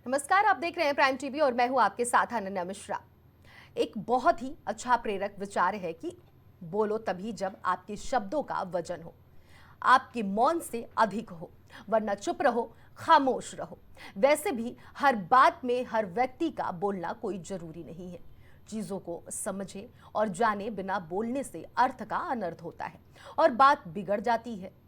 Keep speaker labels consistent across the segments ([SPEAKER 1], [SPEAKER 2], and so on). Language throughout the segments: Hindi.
[SPEAKER 1] नमस्कार, आप देख रहे हैं प्राइम टीवी और मैं हूं आपके साथ अनन्या मिश्रा। एक बहुत ही अच्छा प्रेरक विचार है कि बोलो तभी जब आपके शब्दों का वजन हो, आपके मौन से अधिक हो, वरना चुप रहो, खामोश रहो। वैसे भी हर बात में हर व्यक्ति का बोलना कोई जरूरी नहीं है। चीजों को समझे और जाने बिना बोलने से अर्थ का अनर्थ होता है और बात बिगड़ जाती है।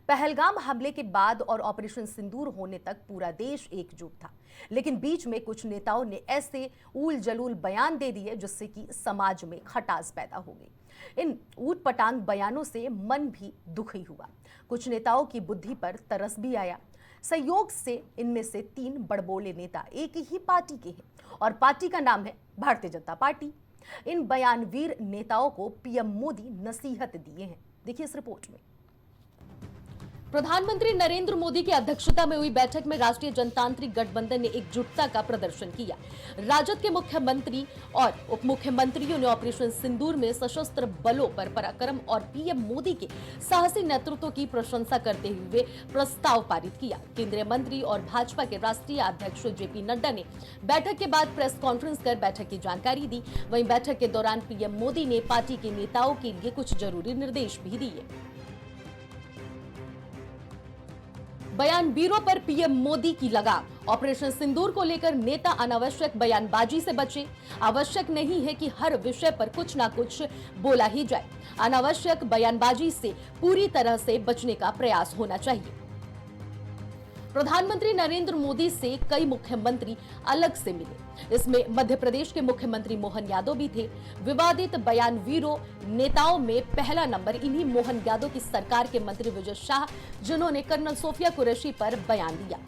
[SPEAKER 1] पहलगाम हमले के बाद और ऑपरेशन सिंदूर होने तक पूरा देश एकजुट था, लेकिन बीच में कुछ नेताओं ने ऐसे ऊल जलूल बयान दे दिए जिससे कि समाज में खटास पैदा हो गई। इन ऊट पटांग बयानों से मन भी दुखी हुआ। कुछ नेताओं की बुद्धि पर तरस भी आया। संयोग से इनमें से 3 बड़बोले नेता एक ही पार्टी के हैं और पार्टी का नाम है भारतीय जनता पार्टी। इन बयानवीर नेताओं को पीएम मोदी नसीहत दिए हैं। देखिए इस रिपोर्ट में। प्रधानमंत्री नरेंद्र मोदी की अध्यक्षता में हुई बैठक में राष्ट्रीय जनतांत्रिक गठबंधन ने एकजुटता का प्रदर्शन किया। राजद के मुख्यमंत्री और उप मुख्यमंत्रियों ने ऑपरेशन सिंदूर में सशस्त्र बलों पर पराक्रम और पीएम मोदी के साहसी नेतृत्व की प्रशंसा करते हुए प्रस्ताव पारित किया। केंद्रीय मंत्री और भाजपा के राष्ट्रीय अध्यक्ष जेपी नड्डा ने बैठक के बाद प्रेस कॉन्फ्रेंस कर बैठक की जानकारी दी। वहीं बैठक के दौरान पीएम मोदी ने पार्टी के नेताओं के लिए कुछ जरूरी निर्देश भी दिए। बयानवीरों पर पीएम मोदी की लगाम। ऑपरेशन सिंदूर को लेकर नेता अनावश्यक बयानबाजी से बचे। आवश्यक नहीं है कि हर विषय पर कुछ ना कुछ बोला ही जाए। अनावश्यक बयानबाजी से पूरी तरह से बचने का प्रयास होना चाहिए। प्रधानमंत्री नरेंद्र मोदी से कई मुख्यमंत्री अलग से मिले। इसमें मध्य प्रदेश के मुख्यमंत्री मोहन यादव भी थे। विवादित बयानवीरों नेताओं में पहला नंबर इन्हीं मोहन यादव की सरकार के मंत्री विजय शाह, जिन्होंने कर्नल सोफिया कुरैशी पर बयान दिया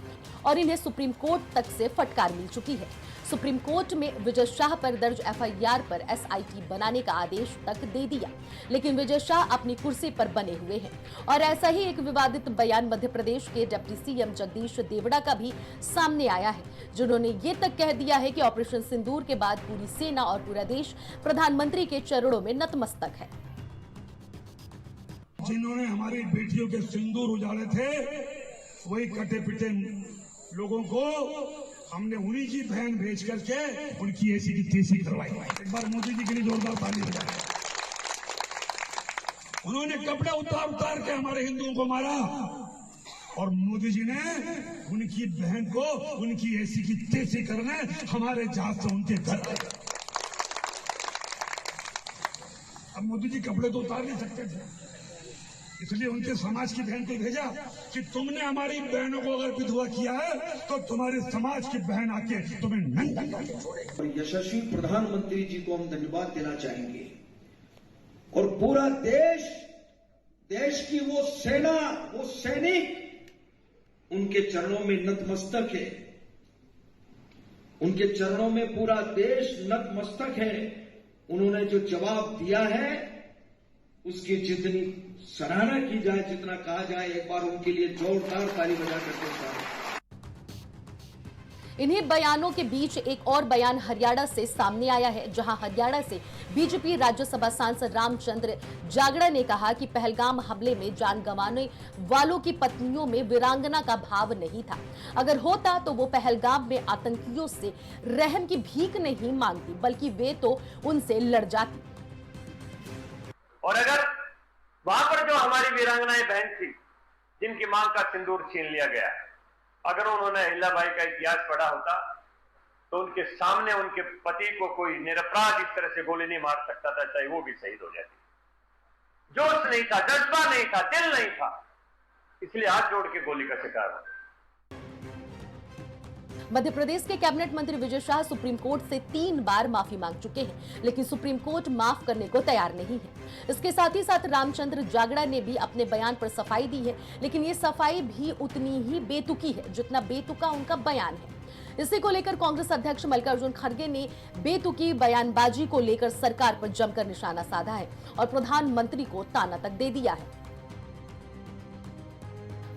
[SPEAKER 1] और इन्हें सुप्रीम कोर्ट तक से फटकार मिल चुकी है। सुप्रीम कोर्ट में विजय शाह पर दर्ज एफआईआर पर एसआईटी बनाने का आदेश तक दे दिया, लेकिन विजय शाह अपनी कुर्सी पर बने हुए हैं। और ऐसा ही एक विवादित बयान मध्य प्रदेश के डिप्टी सीएम जगदीश देवड़ा का भी सामने आया है, जिन्होंने ये तक कह दिया है कि ऑपरेशन सिंदूर के बाद पूरी सेना और पूरा देश प्रधानमंत्री के चरणों में नतमस्तक है।
[SPEAKER 2] जिन्होंने हमारी बेटियों के सिंदूर उजाड़े थे, वही कटे पिटे लोगों को हमने उन्हीं की बहन भेज करके उनकी ऐसी की तैसी करवाई। एक बार मोदी जी के लिए जोरदार ताली बजाएं। उन्होंने कपड़े उतार उतार के हमारे हिंदुओं को मारा और मोदी जी ने उनकी बहन को उनकी ऐसी की तैसी करने हमारे जहाज से उनके घर आए। अब मोदी जी कपड़े तो उतार नहीं सकते थे, इसलिए उनके समाज की बहन को भेजा कि तुमने हमारी बहनों को अगर विधवा किया है तो तुम्हारे समाज की बहन आके तुम्हें नंगा करके छोड़ेगी।
[SPEAKER 3] यशस्वी प्रधानमंत्री जी को हम धन्यवाद देना चाहेंगे और पूरा देश की वो सेना, वो सैनिक उनके चरणों में नतमस्तक है। उनके चरणों में पूरा देश नतमस्तक है। उन्होंने जो जवाब दिया है उसकी जितनी सराहना की जाए, जितना कहा जाए, एक बार उनके लिए जोरदार ताली बजा करके।
[SPEAKER 1] इन्हीं बयानों के बीच एक और बयान हरियाणा से सामने आया है, जहां हरियाणा से बीजेपी राज्यसभा सांसद रामचंद्र जागड़ा ने कहा कि पहलगाम हमले में जान गंवाने वालों की पत्नियों में वीरांगना का भाव नहीं था। अगर होता तो वो पहलगाम में आतंकियों से रहम की भीख नहीं मांगती, बल्कि वे तो उनसे लड़ जाती।
[SPEAKER 4] और अगर वहां पर जो हमारी वीरांगनाएं बहन थी, जिनकी मां का सिंदूर छीन लिया गया, अगर उन्होंने अहिल्याबाई का इतिहास पढ़ा होता तो उनके सामने उनके पति को कोई निरपराध इस तरह से गोली नहीं मार सकता था, चाहे वो भी शहीद हो जाती। जोश नहीं था, जज्बा नहीं था, दिल नहीं था, इसलिए हाथ जोड़ के गोली का शिकार हो।
[SPEAKER 1] मध्य प्रदेश के कैबिनेट मंत्री विजय शाह सुप्रीम कोर्ट से 3 बार माफी मांग चुके हैं, लेकिन सुप्रीम कोर्ट माफ करने को तैयार नहीं है। इसके साथ ही साथ रामचंद्र जागड़ा ने भी अपने बयान पर सफाई दी है, लेकिन ये सफाई भी उतनी ही बेतुकी है जितना बेतुका उनका बयान है। इसी को लेकर कांग्रेस अध्यक्ष मल्लिकार्जुन खड़गे ने बेतुकी बयानबाजी को लेकर सरकार पर जमकर निशाना साधा है और प्रधानमंत्री को ताना तक दे दिया है।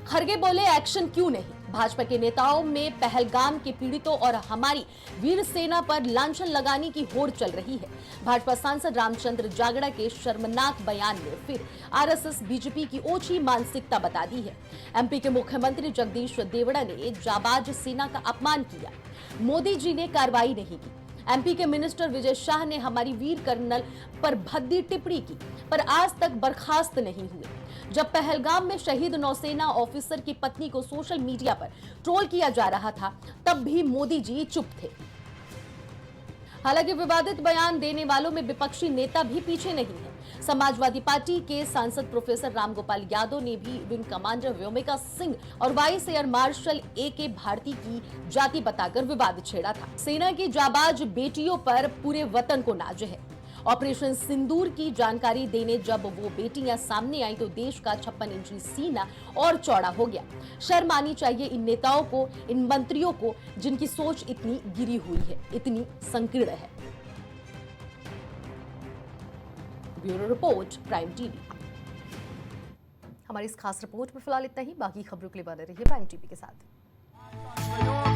[SPEAKER 1] खड़गे बोले, एक्शन क्यों नहीं? भाजपा के नेताओं में पहलगाम के पीड़ितों और हमारी वीर सेना पर लांछन लगाने की होड़ चल रही है। भाजपा सांसद रामचंद्र जागड़ा के शर्मनाक बयान ने फिर आरएसएस बीजेपी की ओछी मानसिकता बता दी है। एमपी के मुख्यमंत्री जगदीश देवड़ा ने जाबाज सेना का अपमान किया, मोदी जी ने कार्रवाई नहीं की। एमपी के मिनिस्टर विजय शाह ने हमारी वीर कर्नल पर भद्दी टिप्पणी की, पर आज तक बर्खास्त नहीं हुए। जब पहलगाम में शहीद नौसेना ऑफिसर की पत्नी को सोशल मीडिया पर ट्रोल किया जा रहा था, तब भी मोदी जी चुप थे। हालांकि विवादित बयान देने वालों में विपक्षी नेता भी पीछे नहीं है। समाजवादी पार्टी के सांसद प्रोफेसर रामगोपाल यादव ने भी विंग कमांडर व्योमिका सिंह और vice air marshal A K. Bharti की जाति बताकर विवाद छेड़ा था। सेना की जाबाज बेटियों पर पूरे वतन को नाज है। ऑपरेशन सिंदूर की जानकारी देने जब वो बेटियां सामने आई तो देश का 56 इंची सीना और चौड़ा हो गया। शर्म आनी चाहिए इन नेताओं को, इन मंत्रियों को, जिनकी सोच इतनी गिरी हुई है, इतनी संकीर्ण है। Bureau report, prime TV. हमारी इस खास रिपोर्ट में फिलहाल इतना ही। बाकी खबरों के लिए बने रहिए प्राइम टीवी के साथ।